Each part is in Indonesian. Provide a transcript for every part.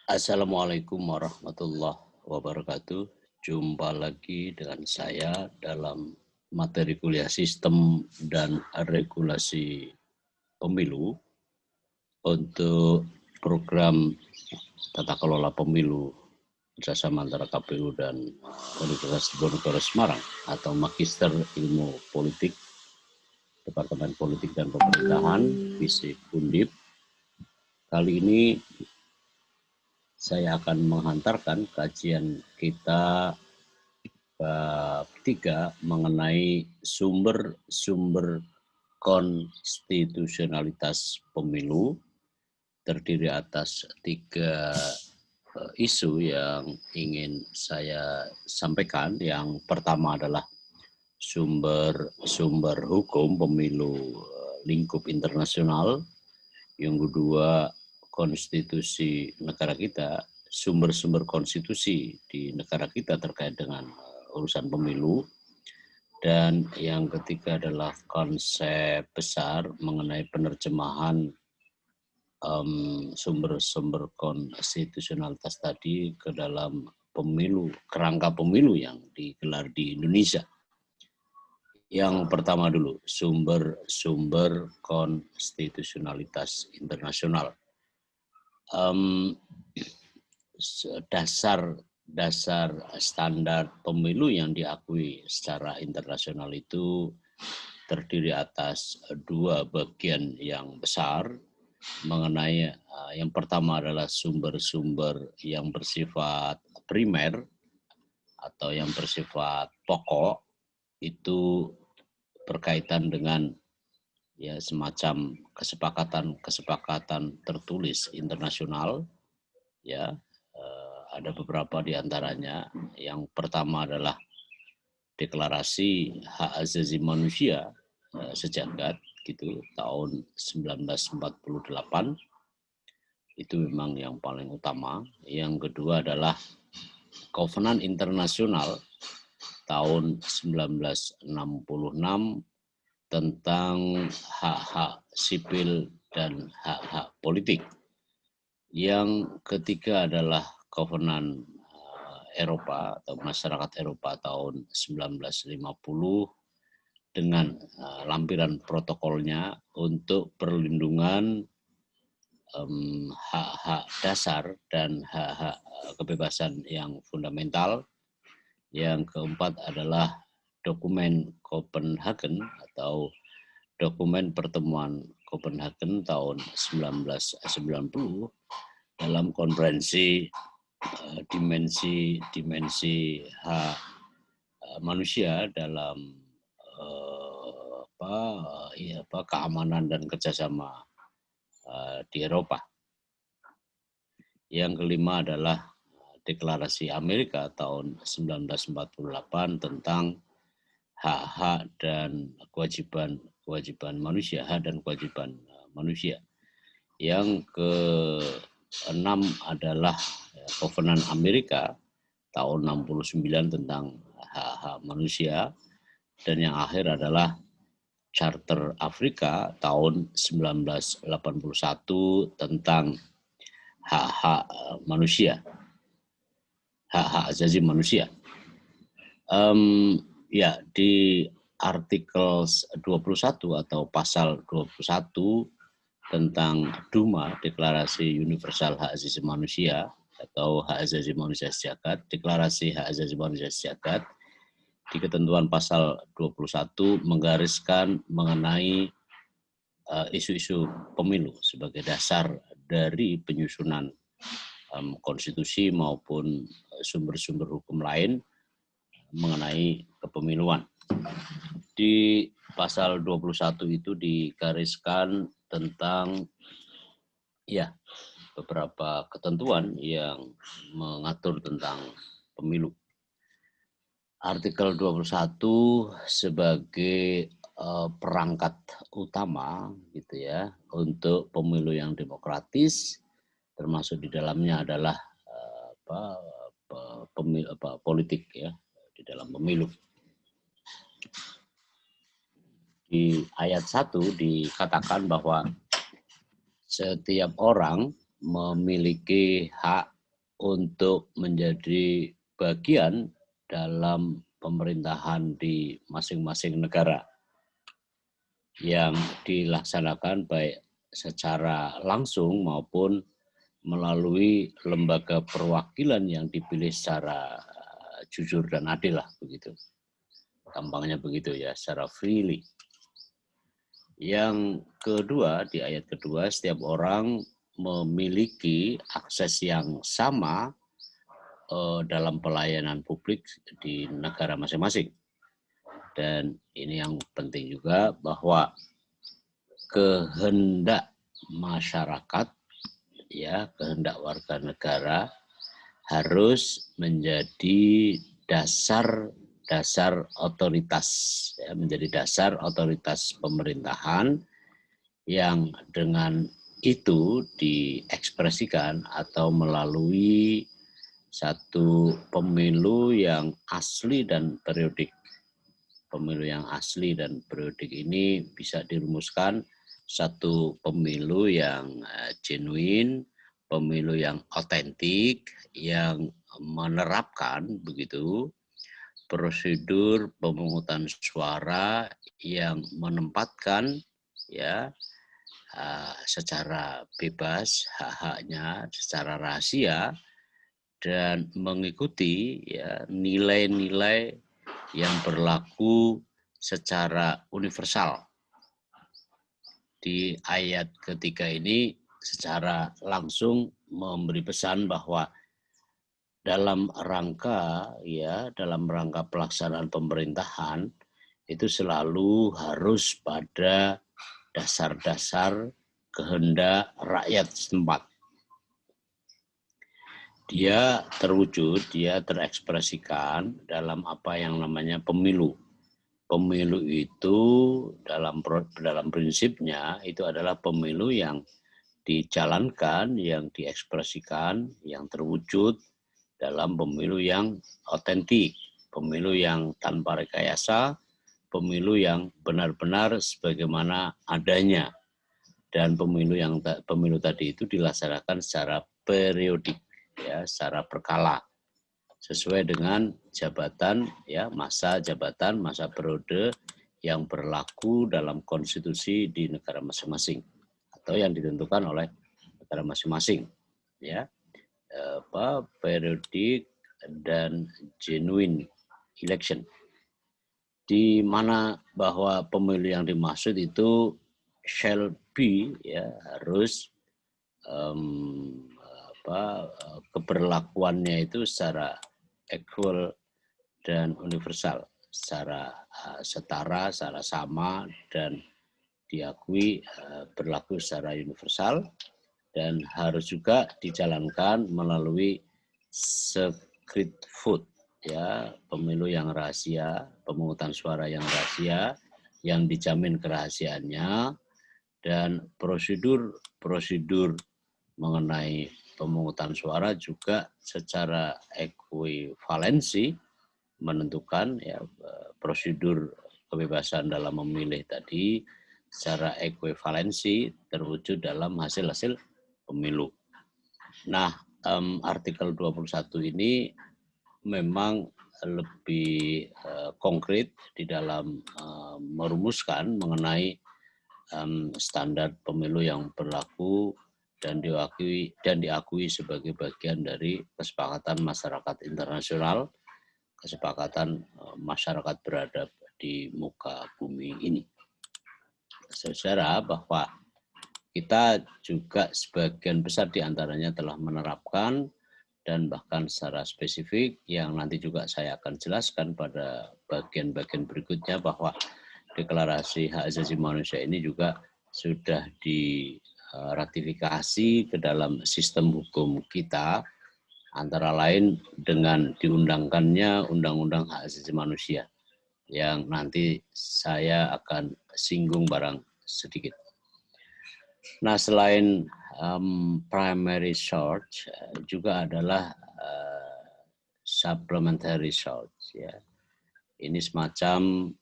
Assalamualaikum warahmatullahi wabarakatuh. Jumpa lagi dengan saya dalam materi kuliah sistem dan regulasi pemilu untuk program tata kelola pemilu kerjasama antara KPU dan Universitas Diponegoro Semarang atau Magister Ilmu Politik Departemen Politik dan Pemerintahan FISIP Undip. Kali ini saya akan menghantarkan kajian kita bab 3 mengenai sumber-sumber konstitusionalitas pemilu, terdiri atas 3 isu yang ingin saya sampaikan. Yang pertama adalah sumber hukum pemilu lingkup internasional. Yang kedua, konstitusi negara kita, sumber-sumber konstitusi di negara kita terkait dengan urusan pemilu. Dan yang ketiga adalah konsep besar mengenai penerjemahan sumber-sumber konstitusionalitas tadi ke dalam pemilu, kerangka pemilu yang digelar di Indonesia. Yang pertama dulu, sumber-sumber konstitusionalitas internasional. Dasar standar pemilu yang diakui secara internasional itu terdiri atas 2 bagian yang besar mengenai yang pertama adalah sumber-sumber yang bersifat primer atau yang bersifat pokok, itu berkaitan dengan ya semacam kesepakatan tertulis internasional, ya. Ada beberapa di antaranya. Yang pertama adalah Deklarasi Hak Asasi Manusia Sejagat gitu tahun 1948. Itu memang yang paling utama. Yang kedua adalah Kovenan Internasional tahun 1966 tentang hak-hak sipil dan hak-hak politik. Yang ketiga adalah Kovenan Eropa atau Masyarakat Eropa tahun 1950 dengan lampiran protokolnya untuk perlindungan hak-hak dasar dan hak-hak kebebasan yang fundamental. Yang keempat adalah Dokumen Copenhagen atau Dokumen Pertemuan Copenhagen tahun 1990 dalam konferensi dimensi hak manusia dalam keamanan dan kerjasama di Eropa. Yang kelima adalah Deklarasi Amerika tahun 1948 tentang hak-hak dan kewajiban manusia, hak dan kewajiban manusia. Yang keenam adalah Kovenan Amerika tahun 69 tentang hak-hak manusia. Dan yang akhir adalah Charter Afrika tahun 1981 tentang hak-hak manusia, hak-hak asasi manusia. Ya, di artikel 21 atau pasal 21 tentang DUMA, Deklarasi Universal Hak Asasi Manusia atau Hak Asasi Manusia Sejagat, Deklarasi Hak Asasi Manusia Sejagat, di ketentuan pasal 21 menggariskan mengenai isu-isu pemilu sebagai dasar dari penyusunan konstitusi maupun sumber-sumber hukum lain mengenai kepemiluan. Di pasal 21 itu digariskan tentang ya beberapa ketentuan yang mengatur tentang pemilu. Artikel 21 sebagai perangkat utama gitu ya untuk pemilu yang demokratis, termasuk di dalamnya adalah politik ya di dalam pemilu. Di ayat 1 dikatakan bahwa setiap orang memiliki hak untuk menjadi bagian dalam pemerintahan di masing-masing negara yang dilaksanakan baik secara langsung maupun melalui lembaga perwakilan yang dipilih secara jujur dan adil lah begitu. Gampangnya begitu ya, secara freely. Yang kedua, di ayat kedua, setiap orang memiliki akses yang sama dalam pelayanan publik di negara masing-masing. Dan ini yang penting juga bahwa kehendak masyarakat, ya, kehendak warga negara harus menjadi dasar otoritas, ya, menjadi dasar otoritas pemerintahan yang dengan itu diekspresikan atau melalui satu pemilu yang asli dan periodik. Pemilu yang asli dan periodik ini bisa dirumuskan satu pemilu yang genuine, pemilu yang otentik, yang menerapkan begitu prosedur pemungutan suara yang menempatkan ya secara bebas hak-haknya secara rahasia dan mengikuti ya nilai-nilai yang berlaku secara universal. Di ayat ketiga ini secara langsung memberi pesan bahwa dalam rangka pelaksanaan pemerintahan itu selalu harus pada dasar-dasar kehendak rakyat setempat. Dia terwujud, dia terekspresikan dalam apa yang namanya pemilu. Pemilu itu dalam prinsipnya itu adalah pemilu yang dijalankan, yang diekspresikan, yang terwujud dalam pemilu yang otentik, pemilu yang tanpa rekayasa, pemilu yang benar-benar sebagaimana adanya. Dan pemilu tadi itu dilaksanakan secara periodik, ya, secara berkala, sesuai dengan jabatan, ya, masa jabatan, masa periode yang berlaku dalam konstitusi di negara masing-masing atau yang ditentukan oleh negara masing-masing, ya. Periodik dan genuine election, di mana bahwa pemilu yang dimaksud itu shall be, ya, harus keberlakuannya itu secara equal dan universal, secara setara, secara sama dan diakui berlaku secara universal. Dan harus juga dijalankan melalui secret vote, ya, pemilu yang rahasia, pemungutan suara yang rahasia, yang dijamin kerahasiaannya, dan prosedur mengenai pemungutan suara juga secara ekuivalensi menentukan, ya, prosedur kebebasan dalam memilih tadi secara ekuivalensi terwujud dalam hasil-hasil pemilu. Nah, artikel 21 ini memang lebih konkret di dalam merumuskan mengenai standar pemilu yang berlaku dan diakui sebagai bagian dari kesepakatan masyarakat internasional, kesepakatan masyarakat beradab di muka bumi ini. Saudara, bahwa kita juga sebagian besar diantaranya telah menerapkan dan bahkan secara spesifik yang nanti juga saya akan jelaskan pada bagian-bagian berikutnya bahwa deklarasi hak asasi manusia ini juga sudah diratifikasi ke dalam sistem hukum kita, antara lain dengan diundangkannya Undang-Undang Hak Asasi Manusia yang nanti saya akan singgung barang sedikit. Nah, selain primary source juga adalah supplementary source, ya. Ini semacam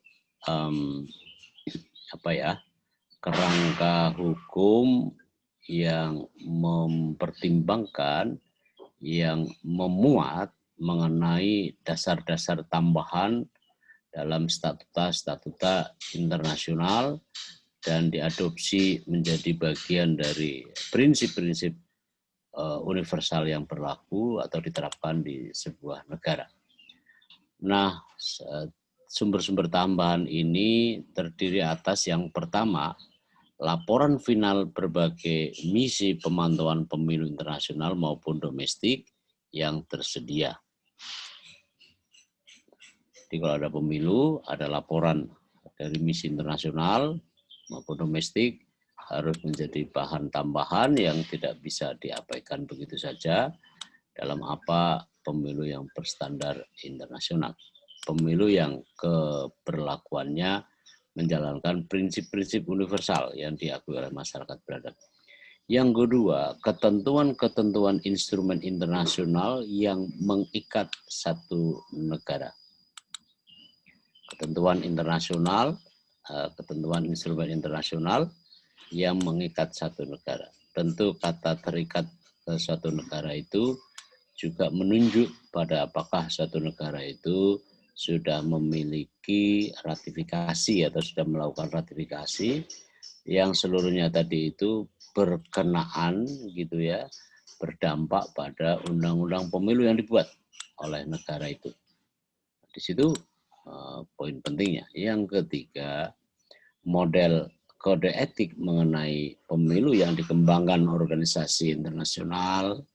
kerangka hukum yang mempertimbangkan yang memuat mengenai dasar-dasar tambahan dalam statuta-statuta internasional dan diadopsi menjadi bagian dari prinsip-prinsip universal yang berlaku atau diterapkan di sebuah negara. Nah, sumber-sumber tambahan ini terdiri atas yang pertama, laporan final berbagai misi pemantauan pemilu internasional maupun domestik yang tersedia. Jadi kalau ada pemilu, ada laporan dari misi internasional maupun domestik, harus menjadi bahan tambahan yang tidak bisa diabaikan begitu saja dalam apa pemilu yang berstandar internasional. Pemilu yang keberlakuannya menjalankan prinsip-prinsip universal yang diakui oleh masyarakat beradab. Yang kedua, ketentuan-ketentuan instrumen internasional yang mengikat satu negara. Ketentuan internasional, ketentuan instrumen internasional yang mengikat satu negara. Tentu kata terikat ke suatu negara itu juga menunjuk pada apakah suatu negara itu sudah memiliki ratifikasi atau sudah melakukan ratifikasi yang seluruhnya tadi itu berkenaan gitu ya, berdampak pada undang-undang pemilu yang dibuat oleh negara itu. Di situ poin pentingnya. Yang ketiga, model kode etik mengenai pemilu yang dikembangkan organisasi internasional,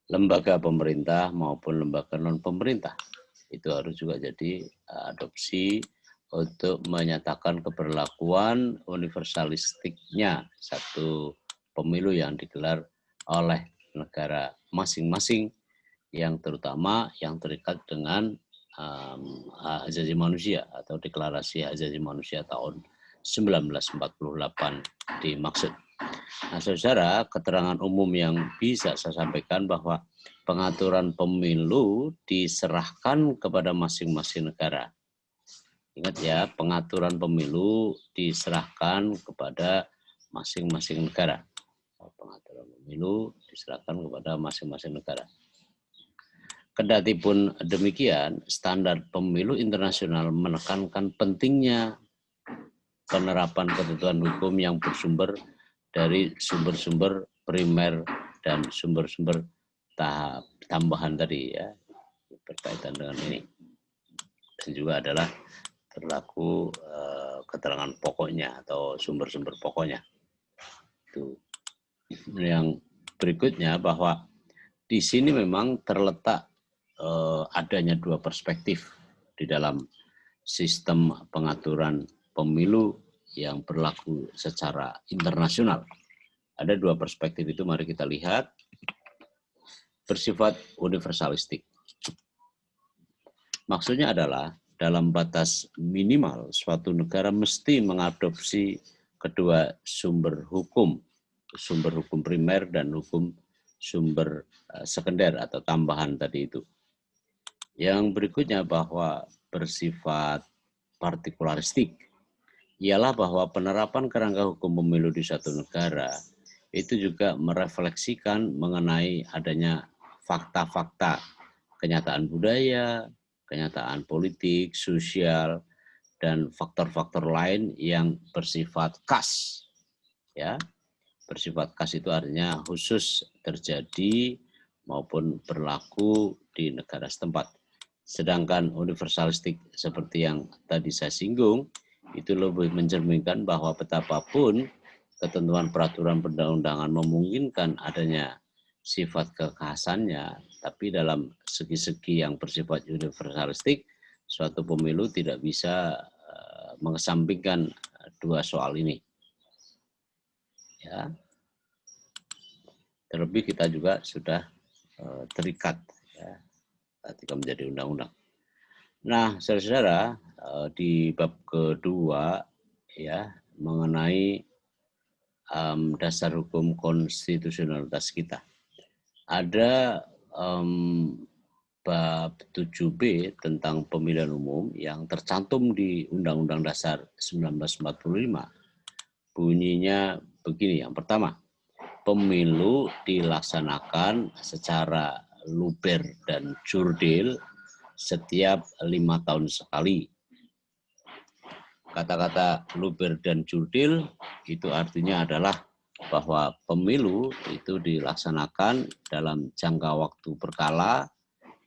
lembaga pemerintah maupun lembaga non-pemerintah. Itu harus juga jadi adopsi untuk menyatakan keberlakuan universalistiknya satu pemilu yang digelar oleh negara masing-masing, yang terutama yang terikat dengan hak asasi manusia atau deklarasi hak asasi manusia tahun 1948 dimaksud. Nah, saudara, keterangan umum yang bisa saya sampaikan bahwa pengaturan pemilu diserahkan kepada masing-masing negara. Ingat ya, pengaturan pemilu diserahkan kepada masing-masing negara. Pengaturan pemilu diserahkan kepada masing-masing negara. Kendatipun demikian, standar pemilu internasional menekankan pentingnya penerapan ketentuan hukum yang bersumber dari sumber-sumber primer dan sumber-sumber tambahan tadi ya, berkaitan dengan ini. Dan juga adalah berlaku keterangan pokoknya atau sumber-sumber pokoknya. Itu. Yang berikutnya bahwa di sini memang terletak adanya dua perspektif di dalam sistem pengaturan pemilu yang berlaku secara internasional. Ada dua perspektif itu, mari kita lihat. Bersifat universalistik. Maksudnya adalah dalam batas minimal suatu negara mesti mengadopsi kedua sumber hukum primer dan hukum sumber sekunder atau tambahan tadi itu. Yang berikutnya bahwa bersifat partikularistik, ialah bahwa penerapan kerangka hukum pemilu di suatu negara itu juga merefleksikan mengenai adanya fakta-fakta, kenyataan budaya, kenyataan politik, sosial, dan faktor-faktor lain yang bersifat khas. Ya, bersifat khas itu artinya khusus terjadi maupun berlaku di negara setempat. Sedangkan universalistik seperti yang tadi saya singgung, itu lebih mencerminkan bahwa betapapun ketentuan peraturan perundang-undangan memungkinkan adanya sifat kekhasannya, tapi dalam segi-segi yang bersifat universalistik, suatu pemilu tidak bisa mengesampingkan dua soal ini. Ya. Terlebih kita juga sudah terikat ya, ketika menjadi undang-undang. Nah, saudara-saudara, di bab kedua ya mengenai dasar hukum konstitusionalitas kita, ada bab 7B tentang pemilihan umum yang tercantum di Undang-Undang Dasar 1945. Bunyinya begini, yang pertama, pemilu dilaksanakan secara luber dan jurdil setiap 5 tahun sekali. Kata-kata luber dan jurdil itu artinya adalah bahwa pemilu itu dilaksanakan dalam jangka waktu berkala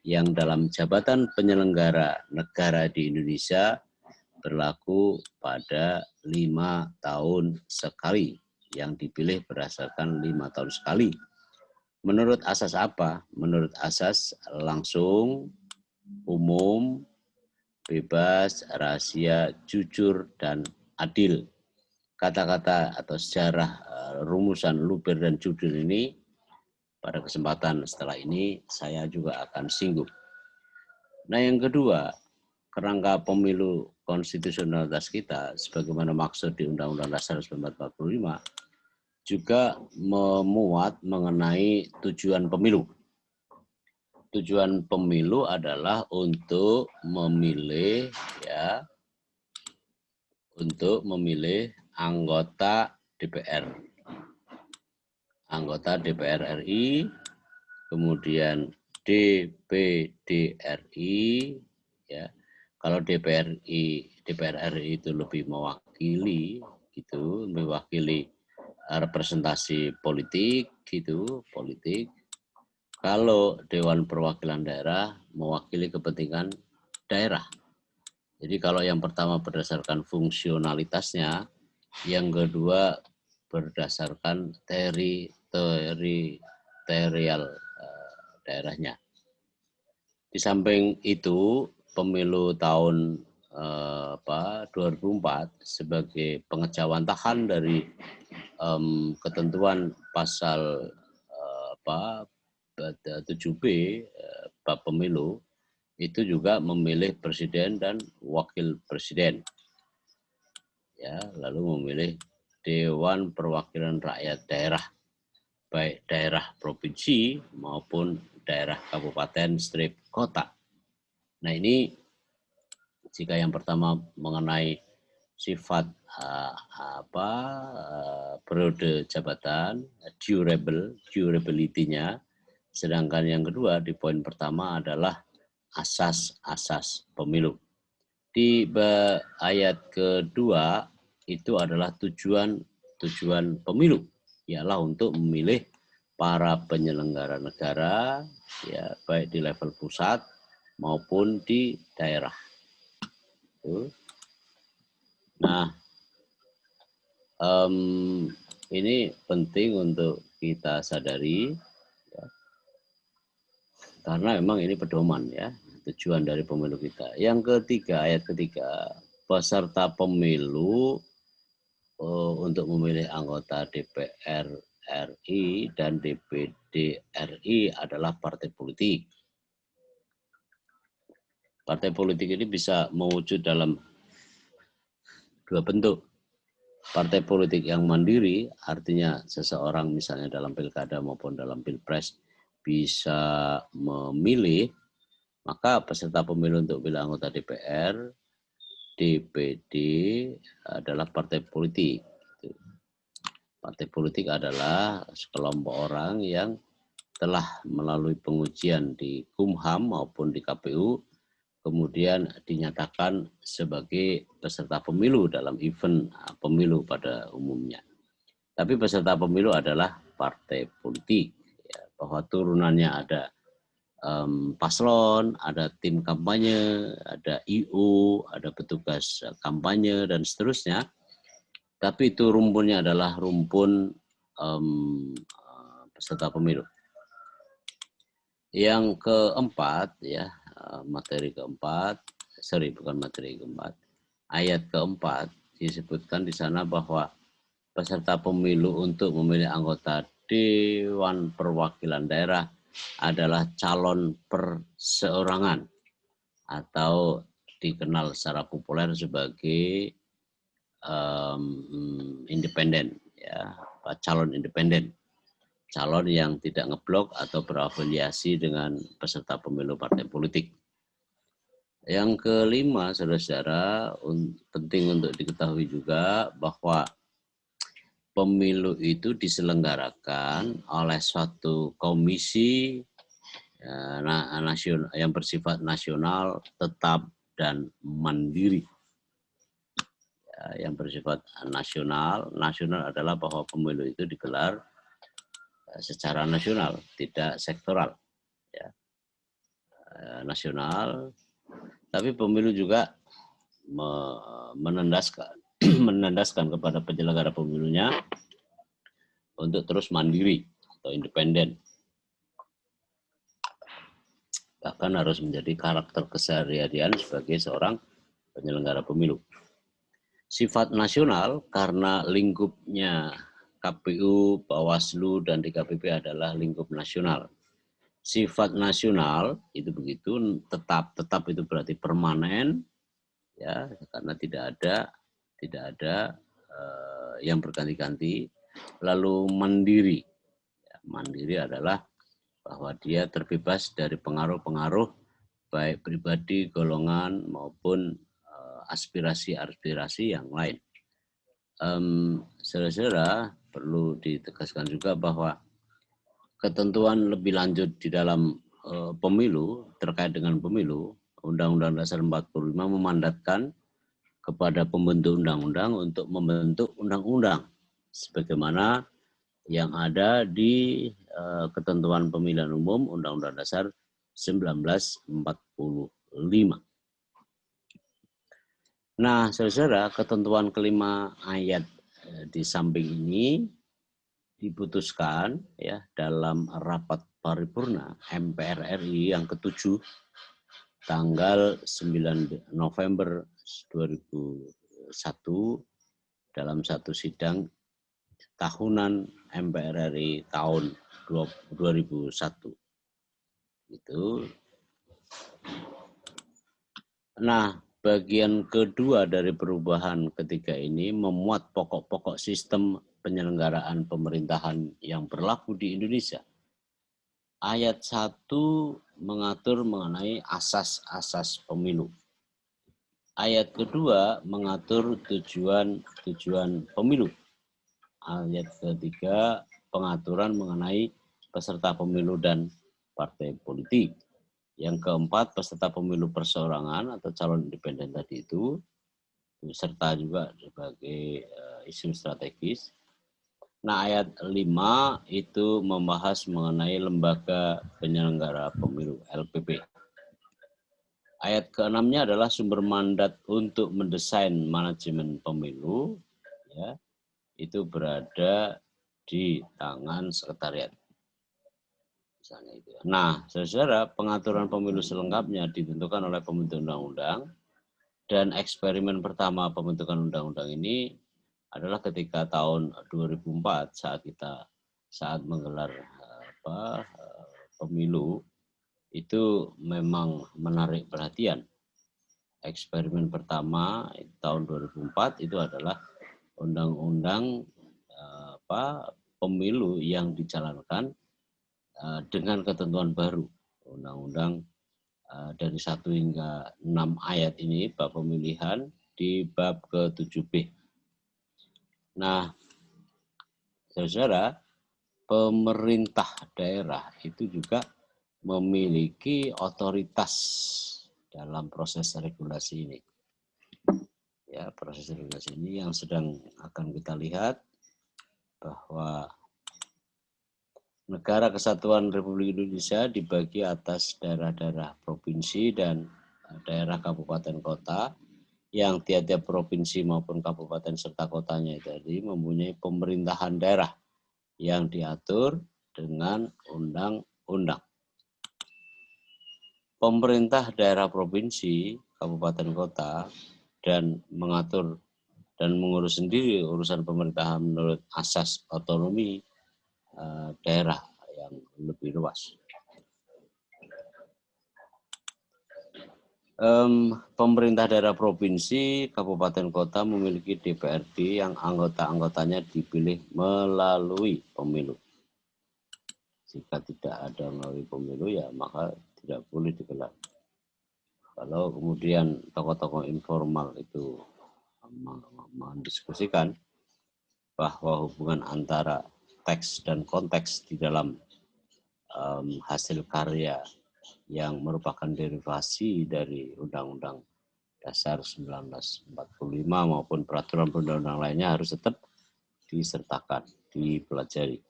yang dalam jabatan penyelenggara negara di Indonesia berlaku pada 5 tahun sekali, yang dipilih berdasarkan 5 tahun sekali. Menurut asas apa? Menurut asas langsung, umum, bebas, rahasia, jujur, dan adil. Kata-kata atau sejarah rumusan luber dan jurdil ini pada kesempatan setelah ini saya juga akan singgung. Nah, yang kedua, kerangka pemilu konstitusionalitas kita sebagaimana maksud di Undang-Undang Dasar 1945 juga memuat mengenai tujuan pemilu. Tujuan pemilu adalah untuk memilih anggota DPR. Anggota DPR RI, kemudian DPD RI, ya. Kalau DPR RI itu lebih mewakili gitu, mewakili representasi politik gitu, politik. Kalau Dewan Perwakilan Daerah mewakili kepentingan daerah. Jadi kalau yang pertama berdasarkan fungsionalitasnya, yang kedua berdasarkan teritorial daerahnya. Di samping itu, pemilu tahun 2004 sebagai pengejawantahan dari ketentuan pasal 7B bab pemilu itu juga memilih presiden dan wakil presiden. Ya, lalu memilih Dewan Perwakilan Rakyat Daerah, baik daerah provinsi maupun daerah kabupaten strip kota. Nah, ini jika yang pertama mengenai sifat periode jabatan, durability-nya, sedangkan yang kedua di poin pertama adalah asas-asas pemilu. Di ayat kedua itu adalah tujuan pemilu, ialah untuk memilih para penyelenggara negara, ya baik di level pusat maupun di daerah. Nah, ini penting untuk kita sadari, ya, karena memang ini pedoman ya, tujuan dari pemilu kita. Yang ketiga, ayat ketiga, peserta pemilu untuk memilih anggota DPR RI dan DPD RI adalah partai politik. Partai politik ini bisa mewujud dalam dua bentuk. Partai politik yang mandiri, artinya seseorang misalnya dalam pilkada maupun dalam pilpres bisa memilih, maka peserta pemilu untuk pilih anggota DPR, DPD adalah partai politik. Partai politik adalah sekelompok orang yang telah melalui pengujian di Kumham maupun di KPU, kemudian dinyatakan sebagai peserta pemilu dalam event pemilu pada umumnya. Tapi peserta pemilu adalah partai politik, ya, bahwa turunannya ada paslon, ada tim kampanye, ada IU, ada petugas kampanye, dan seterusnya. Tapi itu rumpunnya adalah rumpun peserta pemilu. Yang keempat, ya, ayat keempat disebutkan di sana bahwa peserta pemilu untuk memilih anggota Dewan Perwakilan Daerah adalah calon perseorangan atau dikenal secara populer sebagai independen, ya, calon independen, calon yang tidak ngeblok atau berafiliasi dengan peserta pemilu partai politik. Yang kelima, saudara-saudara, penting untuk diketahui juga bahwa pemilu itu diselenggarakan oleh suatu komisi yang bersifat nasional, tetap, dan mandiri. Yang bersifat nasional adalah bahwa pemilu itu digelar secara nasional, tidak sektoral. Ya. Nasional, tapi pemilu juga menandaskan kepada penyelenggara pemilunya untuk terus mandiri atau independen. Bahkan harus menjadi karakter keseharian sebagai seorang penyelenggara pemilu. Sifat nasional karena lingkupnya KPU, Bawaslu, dan DKPP adalah lingkup nasional. Sifat nasional itu begitu, tetap itu berarti permanen, ya, karena tidak ada yang berganti-ganti. Lalu mandiri, ya, mandiri adalah bahwa dia terbebas dari pengaruh-pengaruh baik pribadi, golongan maupun aspirasi yang lain. Saudara-saudara, perlu ditegaskan juga bahwa ketentuan lebih lanjut di dalam pemilu, terkait dengan pemilu, Undang-Undang Dasar 45 memandatkan kepada pembentuk undang-undang untuk membentuk undang-undang sebagaimana yang ada di ketentuan pemilihan umum Undang-Undang Dasar 1945. Nah, saudara, ketentuan kelima ayat di samping ini diputuskan ya dalam rapat paripurna MPR RI yang ke-7 tanggal 9 November 2001 dalam satu sidang tahunan MPR RI tahun 2001. Itu. Nah, bagian kedua dari perubahan ketiga ini memuat pokok-pokok sistem penyelenggaraan pemerintahan yang berlaku di Indonesia. Ayat 1 mengatur mengenai asas-asas pemilu. Ayat kedua mengatur tujuan pemilu. Ayat ketiga pengaturan mengenai peserta pemilu dan partai politik. Yang keempat, peserta pemilu perseorangan atau calon independen tadi itu, serta juga sebagai isu strategis. Nah, ayat 5 itu membahas mengenai lembaga penyelenggara pemilu, LPP. Ayat ke-6-nya adalah sumber mandat untuk mendesain manajemen pemilu, ya, itu berada di tangan sekretariat. Nah, saudara, pengaturan pemilu selengkapnya ditentukan oleh pembentuk undang-undang, dan eksperimen pertama pembentukan undang-undang ini adalah ketika tahun 2004 saat menggelar pemilu, itu memang menarik perhatian. Eksperimen pertama tahun 2004 itu adalah undang-undang pemilu yang dijalankan dengan ketentuan baru, undang-undang dari 1 hingga 6 ayat ini, bab pemilihan di bab ke-7B. Nah, saudara, pemerintah daerah itu juga memiliki otoritas dalam proses regulasi ini. Ya, proses regulasi ini yang sedang akan kita lihat bahwa Negara Kesatuan Republik Indonesia dibagi atas daerah-daerah provinsi dan daerah kabupaten kota, yang tiap-tiap provinsi maupun kabupaten serta kotanya tadi mempunyai pemerintahan daerah yang diatur dengan undang-undang. Pemerintah daerah provinsi, kabupaten kota, dan mengatur dan mengurus sendiri urusan pemerintahan menurut asas otonomi daerah yang lebih luas. Pemerintah daerah provinsi, kabupaten kota memiliki DPRD yang anggota-anggotanya dipilih melalui pemilu. Jika tidak ada melalui pemilu, ya maka tidak boleh digelar. Kalau kemudian tokoh-tokoh informal itu mendiskusikan bahwa hubungan antara teks dan konteks di dalam hasil karya yang merupakan derivasi dari Undang-Undang Dasar 1945 maupun peraturan perundang-undangan lainnya harus tetap disertakan, dipelajari.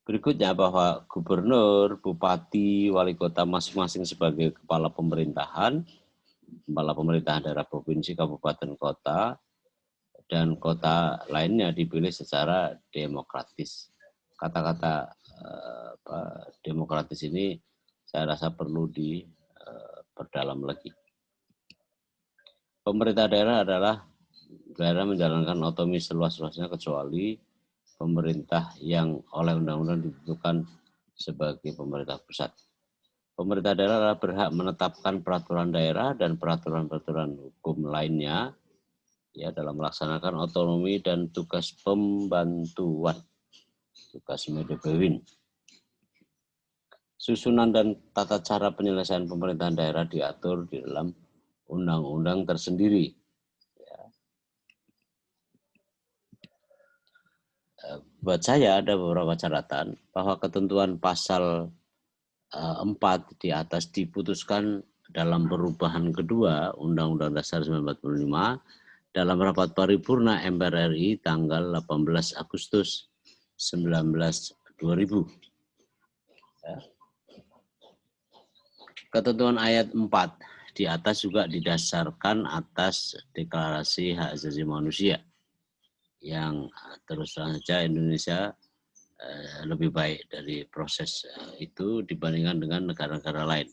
Berikutnya bahwa gubernur, bupati, wali kota masing-masing sebagai kepala pemerintahan daerah provinsi, kabupaten, kota, dan kota lainnya dipilih secara demokratis. Kata-kata demokratis ini saya rasa perlu diperdalam lagi. Pemerintah daerah adalah daerah menjalankan otonomi seluas-luasnya kecuali pemerintah yang oleh undang-undang ditentukan sebagai pemerintah pusat. Pemerintah daerah adalah berhak menetapkan peraturan daerah dan peraturan-peraturan hukum lainnya ya dalam melaksanakan otonomi dan tugas pembantuan, tugas medebewin. Susunan dan tata cara penyelesaian pemerintahan daerah diatur di dalam undang-undang tersendiri. Buat saya ada beberapa catatan bahwa ketentuan pasal 4 di atas diputuskan dalam perubahan kedua Undang-Undang Dasar 1945 dalam rapat paripurna MPR RI tanggal 18 Agustus 2000. Ketentuan ayat 4 di atas juga didasarkan atas Deklarasi Hak Asasi Manusia yang terus terang saja Indonesia lebih baik dari proses itu dibandingkan dengan negara-negara lain.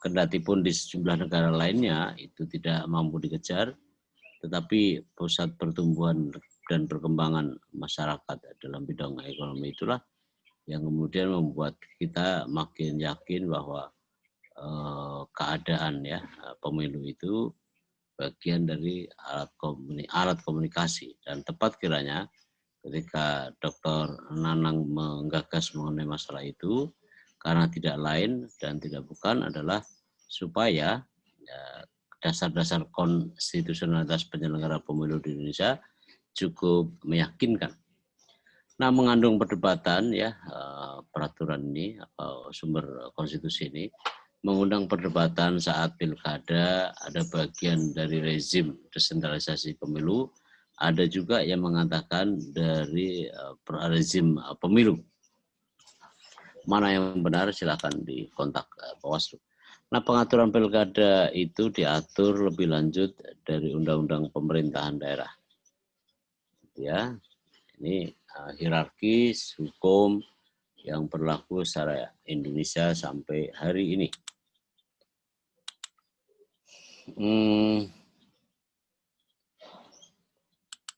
Kendati pun di sejumlah negara lainnya itu tidak mampu dikejar, tetapi pusat pertumbuhan dan perkembangan masyarakat dalam bidang ekonomi itulah yang kemudian membuat kita makin yakin bahwa keadaan ya pemilu itu bagian dari alat komunikasi dan tepat kiranya ketika Dr. Nanang menggagas mengenai masalah itu karena tidak lain dan tidak bukan adalah supaya dasar-dasar konstitusionalitas penyelenggara pemilu di Indonesia cukup meyakinkan. Nah, mengandung perdebatan ya peraturan ini atau sumber konstitusi ini mengundang perdebatan saat pilkada, ada bagian dari rezim desentralisasi pemilu, ada juga yang mengatakan dari rezim pemilu. Mana yang benar silakan dikontak Bawaslu. Nah, pengaturan pilkada itu diatur lebih lanjut dari Undang-Undang Pemerintahan Daerah. Ya, ini hierarkis hukum yang berlaku secara Indonesia sampai hari ini.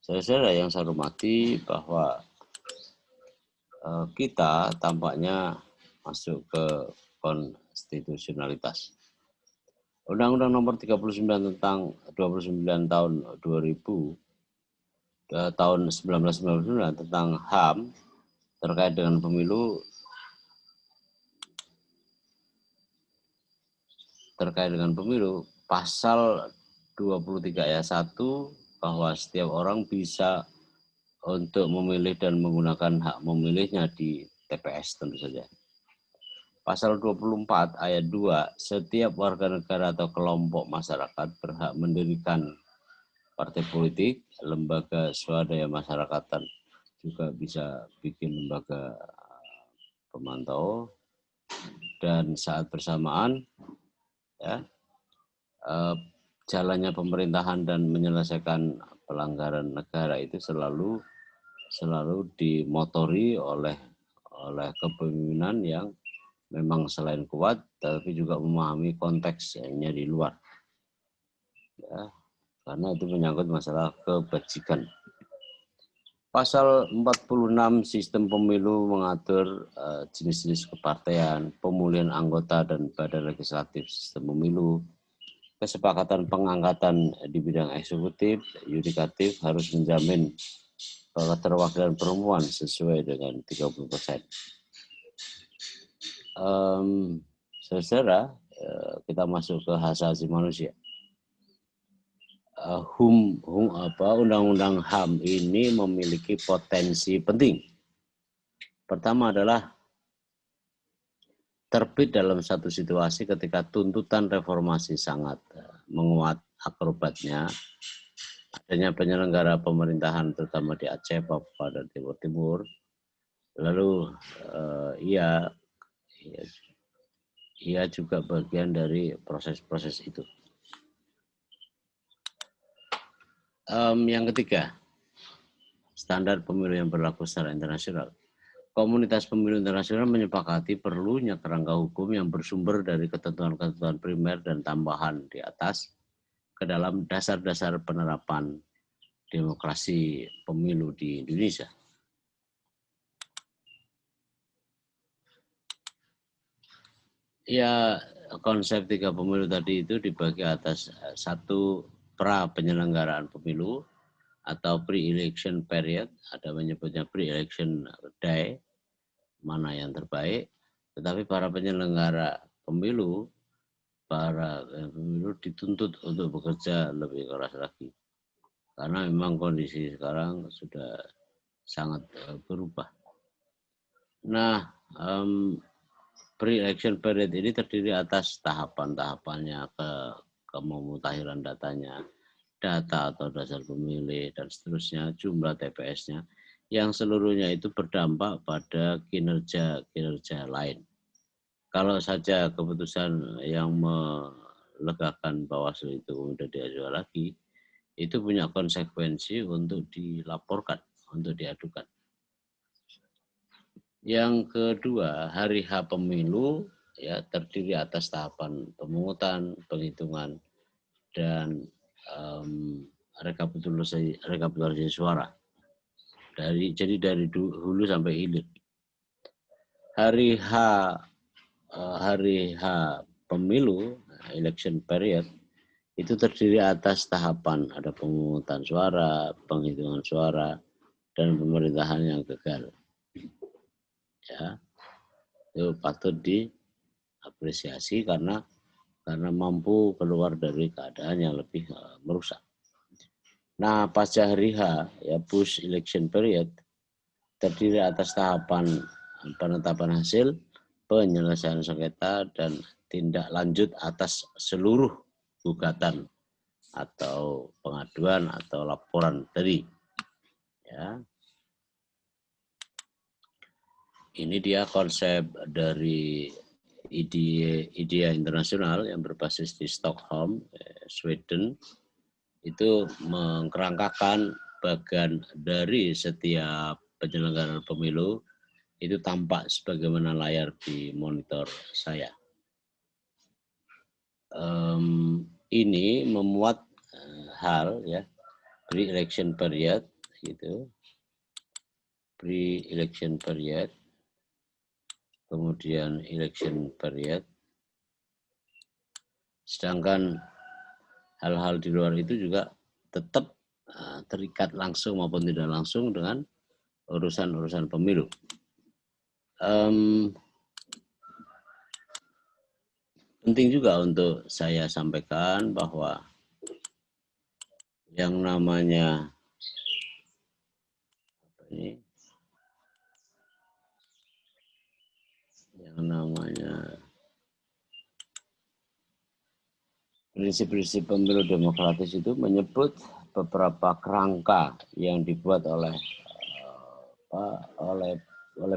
Saudara yang saya hormati bahwa kita tampaknya masuk ke konstitusionalitas. Undang-Undang Nomor 39 tentang 29 tahun 2000 tahun 1999 tentang HAM terkait dengan pemilu pasal 23 ayat 1 bahwa setiap orang bisa untuk memilih dan menggunakan hak memilihnya di TPS tentu saja. Pasal 24 ayat 2, setiap warga negara atau kelompok masyarakat berhak mendirikan partai politik, lembaga swadaya masyarakatan, juga bisa bikin lembaga pemantau, dan saat bersamaan ya jalannya pemerintahan dan menyelesaikan pelanggaran negara itu selalu dimotori oleh kepemimpinan yang memang selain kuat, tapi juga memahami konteksnya di luar. Ya, karena itu menyangkut masalah kebajikan. Pasal 46 sistem pemilu mengatur jenis-jenis kepartean, pemulihan anggota dan badan legislatif sistem pemilu, kesepakatan pengangkatan di bidang eksekutif, yudikatif harus menjamin keterwakilan perempuan sesuai dengan 30%. Saudara, kita masuk ke hak asasi manusia. Undang-undang HAM ini memiliki potensi penting. Pertama adalah terbit dalam satu situasi ketika tuntutan reformasi sangat menguat akrobatnya, adanya penyelenggara pemerintahan terutama di Aceh, Papua, dan Timur Timur. Lalu ia juga bagian dari proses-proses itu. Yang ketiga, standar pemilu yang berlaku secara internasional. Komunitas pemilu internasional menyepakati perlunya kerangka hukum yang bersumber dari ketentuan-ketentuan primer dan tambahan di atas ke dalam dasar-dasar penerapan demokrasi pemilu di Indonesia. Ya, konsep 3 pemilu tadi itu dibagi atas satu pra penyelenggaraan pemilu atau pre-election period, ada menyebutnya pre-election day, mana yang terbaik, tetapi para penyelenggara pemilu, dituntut untuk bekerja lebih keras lagi. Karena memang kondisi sekarang sudah sangat berubah. Nah, pre-election period ini terdiri atas tahapan-tahapannya, kemutahiran datanya, data atau dasar pemilih, dan seterusnya, jumlah TPS-nya, yang seluruhnya itu berdampak pada kinerja lain. Kalau saja keputusan yang melegakan Bawaslu itu kemudian diajukan lagi, itu punya konsekuensi untuk dilaporkan, untuk diadukan. Yang kedua, hari H pemilu ya terdiri atas tahapan pemungutan, penghitungan, dan rekapitulasi suara. Jadi dari hulu sampai hilir. Hari H pemilu, election period, itu terdiri atas tahapan, ada pemungutan suara, penghitungan suara, dan pemerintahan yang gagal. Ya, itu patut diapresiasi karena mampu keluar dari keadaan yang lebih merusak. Nah, pasca hari H, ya post election period, terdiri atas tahapan penetapan hasil, penyelesaian sengketa, dan tindak lanjut atas seluruh gugatan atau pengaduan atau laporan tadi. Ya. Ini dia konsep dari IDEA internasional yang berbasis di Stockholm, Sweden. Itu mengkerangkakan bagian dari setiap penyelenggaraan pemilu itu tampak sebagaimana layar di monitor saya. Ini memuat hal ya, pre-election period gitu, pre-election period, kemudian election period. Sedangkan hal-hal di luar itu juga tetap terikat langsung maupun tidak langsung dengan urusan-urusan pemilu. Penting juga untuk saya sampaikan bahwa yang namanya prinsip-prinsip pemilu demokratis itu menyebut beberapa kerangka yang dibuat oleh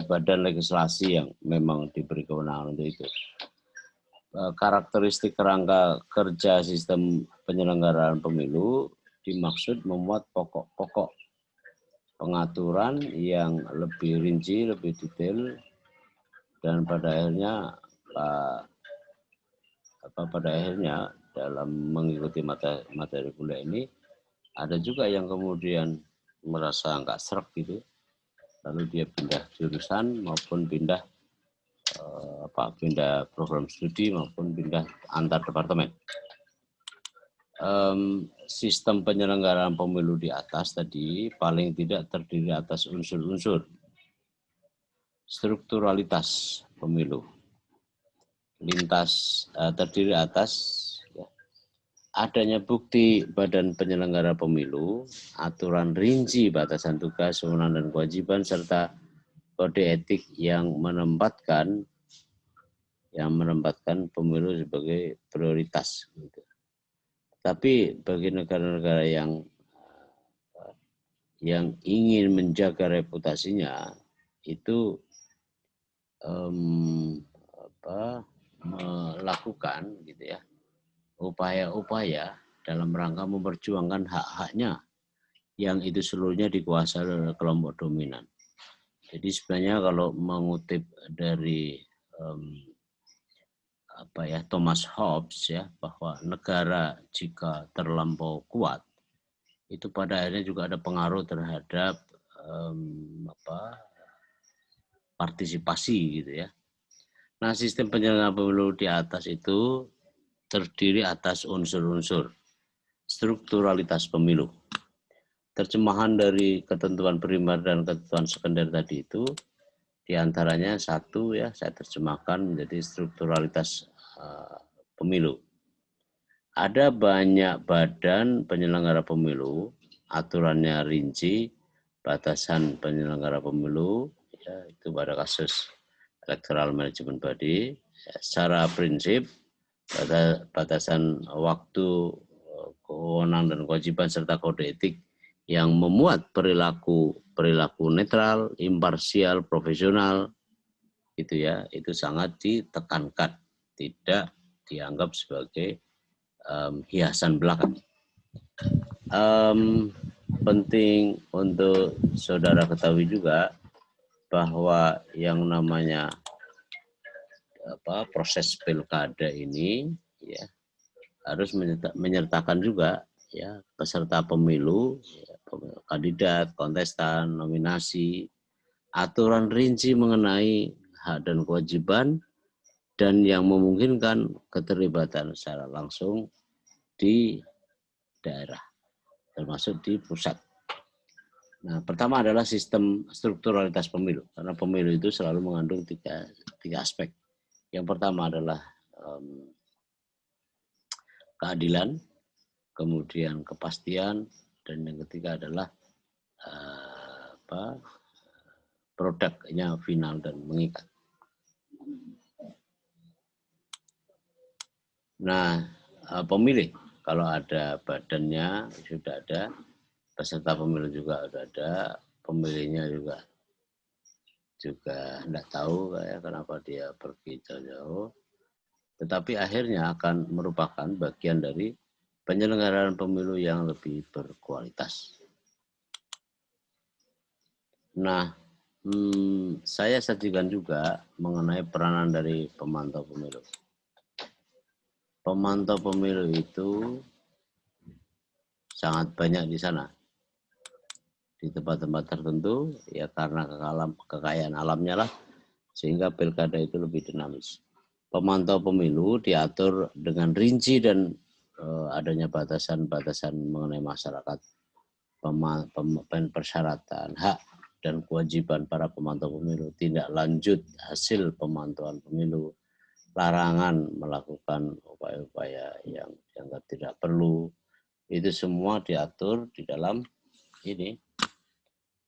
badan legislasi yang memang diberi kewenangan untuk itu. Karakteristik kerangka kerja sistem penyelenggaraan pemilu dimaksud memuat pokok-pokok pengaturan yang lebih rinci, lebih detail, dan pada akhirnya dalam mengikuti materi kuliah ini ada juga yang kemudian merasa nggak srek gitu, lalu dia pindah jurusan maupun pindah program studi maupun pindah antar departemen. Sistem penyelenggaraan pemilu di atas tadi paling tidak terdiri atas unsur-unsur strukturalitas pemilu, terdiri atas adanya bukti badan penyelenggara pemilu, aturan rinci batasan tugas, wewenang dan kewajiban, serta kode etik yang menempatkan pemilu sebagai prioritas. Tapi bagi negara-negara yang ingin menjaga reputasinya itu melakukan gitu ya upaya-upaya dalam rangka memperjuangkan hak-haknya yang itu seluruhnya dikuasai oleh kelompok dominan. Jadi sebenarnya kalau mengutip dari Thomas Hobbes ya, bahwa negara jika terlampau kuat itu pada akhirnya juga ada pengaruh terhadap partisipasi gitu ya. Nah, sistem penyelenggaraan pemilu di atas itu terdiri atas unsur-unsur strukturalitas pemilu. Terjemahan dari ketentuan primer dan ketentuan sekunder tadi itu diantaranya satu ya, saya terjemahkan menjadi strukturalitas pemilu. Ada banyak badan penyelenggara pemilu, aturannya rinci, batasan penyelenggara pemilu, ya, itu pada kasus Electoral Management Body, ya, secara prinsip batasan waktu, kewenangan dan kewajiban serta kode etik yang memuat perilaku netral, imparsial, profesional, gitu ya, itu sangat ditekankan, tidak dianggap sebagai hiasan belaka. Penting untuk saudara ketahui juga bahwa yang namanya proses pilkada ini ya harus menyertakan juga ya peserta pemilu, ya, kandidat, kontestan, nominasi, aturan rinci mengenai hak dan kewajiban dan yang memungkinkan keterlibatan secara langsung di daerah, termasuk di pusat. Nah, pertama adalah sistem strukturalitas pemilu, karena pemilu itu selalu mengandung tiga aspek. Yang pertama adalah keadilan, kemudian kepastian, dan yang ketiga adalah produknya final dan mengikat. Nah, pemilih kalau ada badannya sudah ada, peserta pemilu juga sudah ada, pemilihnya juga tidak tahu kayak kenapa dia pergi jauh-jauh, tetapi akhirnya akan merupakan bagian dari penyelenggaraan pemilu yang lebih berkualitas. Nah, saya sajikan juga mengenai peranan dari pemantau pemilu. Pemantau pemilu itu sangat banyak di sana. Di tempat-tempat tertentu, ya karena kekayaan alamnya lah, sehingga pilkada itu lebih dinamis. Pemantau pemilu diatur dengan rinci dan adanya batasan-batasan mengenai masyarakat, persyaratan, hak dan kewajiban para pemantau pemilu, tindak lanjut hasil pemantauan pemilu, larangan melakukan upaya-upaya yang dianggap tidak perlu, itu semua diatur di dalam ini,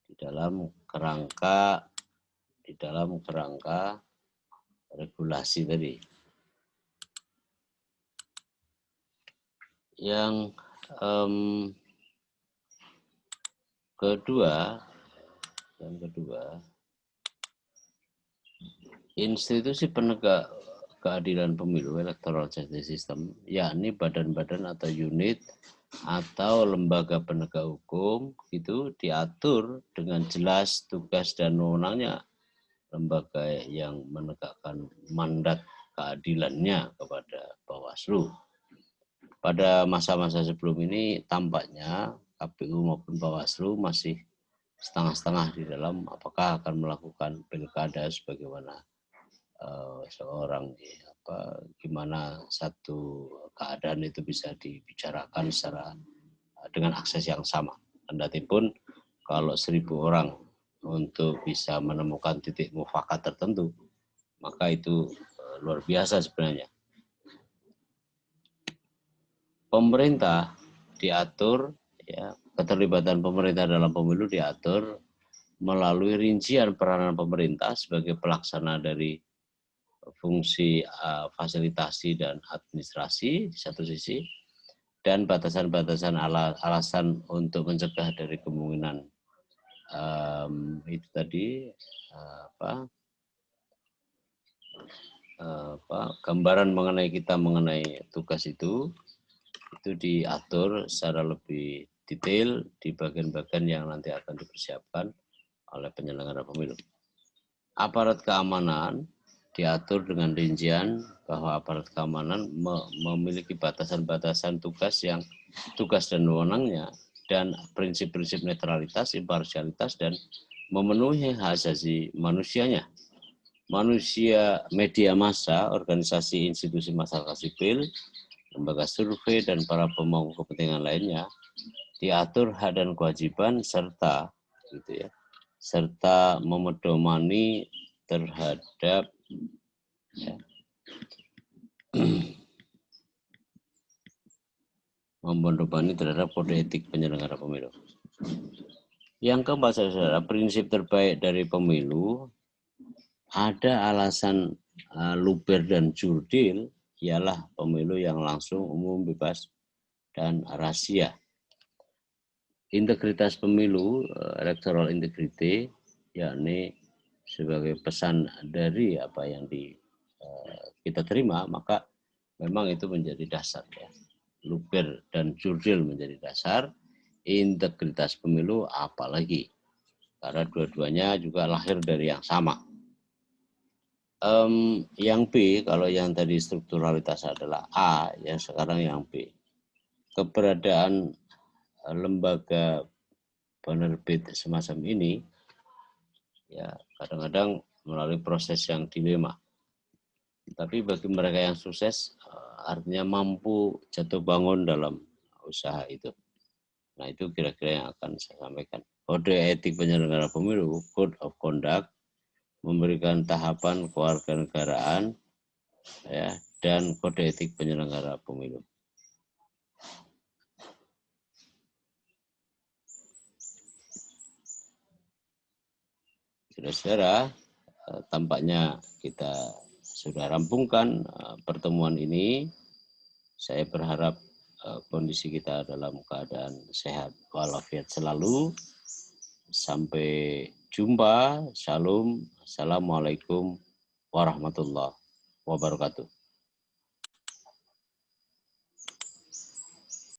di dalam kerangka regulasi tadi. Yang kedua, institusi penegak keadilan pemilu electoral justice system, yakni badan-badan atau unit atau lembaga penegak hukum itu diatur dengan jelas tugas dan wewenangnya. Lembaga yang menegakkan mandat keadilannya kepada Bawaslu. Pada masa-masa sebelum ini tampaknya KPU maupun Bawaslu masih setengah-setengah di dalam apakah akan melakukan pilkada sebagaimana seorang gimana satu keadaan itu bisa dibicarakan secara dengan akses yang sama. Kendatipun kalau 1.000 orang untuk bisa menemukan titik mufakat tertentu, maka itu luar biasa sebenarnya. pemerintah diatur, ya, keterlibatan pemerintah dalam pemilu diatur melalui rincian peranan pemerintah sebagai pelaksana dari fungsi fasilitasi dan administrasi di satu sisi, dan batasan-batasan alasan untuk mencegah dari kemungkinan itu tadi gambaran mengenai kita mengenai tugas itu diatur secara lebih detail di bagian-bagian yang nanti akan dipersiapkan oleh penyelenggara pemilu. Aparat keamanan diatur dengan rincian bahwa aparat keamanan memiliki batasan-batasan tugas dan wewenangnya dan prinsip-prinsip netralitas, imparsialitas, dan memenuhi hak asasi manusianya. Manusia, media massa, organisasi institusi masyarakat sipil, lembaga survei, dan para pemangku kepentingan lainnya diatur hak dan kewajiban serta gitu ya, serta memedomani terhadap ya, memedomani terhadap kode etik penyelenggara pemilu. Yang keempat, saudara, prinsip terbaik dari pemilu, ada alasan luber dan jurdil, ialah pemilu yang langsung, umum, bebas, dan rahasia. Integritas pemilu, electoral integrity, yakni sebagai pesan dari apa yang kita terima, maka memang itu menjadi dasar, ya. Luber dan jurdil menjadi dasar, integritas pemilu apalagi, karena dua-duanya juga lahir dari yang sama. Yang B, kalau yang tadi strukturalitas adalah A, yang sekarang yang B. Keberadaan lembaga penerbit semacam ini, ya kadang-kadang melalui proses yang dilema. Tapi bagi mereka yang sukses, artinya mampu jatuh bangun dalam usaha itu. Nah, itu kira-kira yang akan saya sampaikan. Kode etik penyelenggara pemilu, Code of Conduct, memberikan tahapan kewarganegaraan, ya, dan kode etik penyelenggara pemilu. Saudara-saudara, tampaknya kita sudah rampungkan pertemuan ini. Saya berharap kondisi kita dalam keadaan sehat walafiat selalu. Sampai jumpa. Shalom. Assalamualaikum warahmatullahi wabarakatuh.